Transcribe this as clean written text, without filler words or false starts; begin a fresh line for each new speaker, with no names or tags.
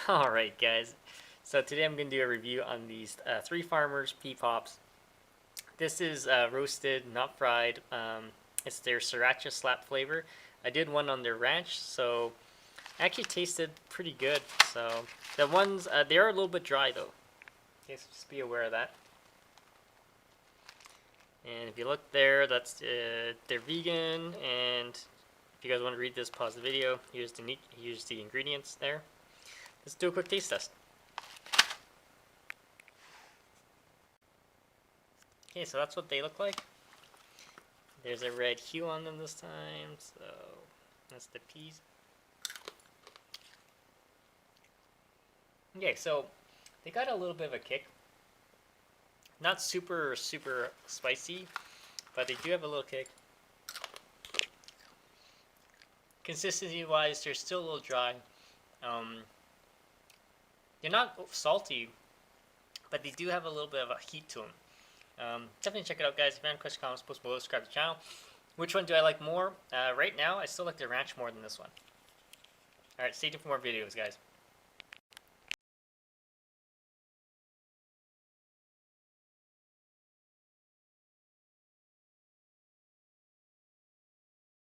Alright guys, so today I'm going to do a review on these Three Farmers pea pops. This is roasted, not fried. It's their Sriracha slap flavor. I did one on their ranch, so actually tasted pretty good. So the ones, they are a little bit dry though. Okay, so just be aware of that. And if you look there, that's they're vegan, and if you guys want to read this, pause the video. Here's the ingredients there. Let's do a quick taste test. Okay, so that's what they look like. There's a red hue on them this time, so that's the peas. Okay, so they got a little bit of a kick. Not super spicy, but they do have a little kick. Consistency wise, they're still a little dry. They're not salty, but they do have a little bit of a heat to them. Definitely check it out, guys. If you have any questions, comments, post below, subscribe to the channel. Which one do I like more? Right now, I still like the ranch more than this one. Alright, stay tuned for more videos, guys.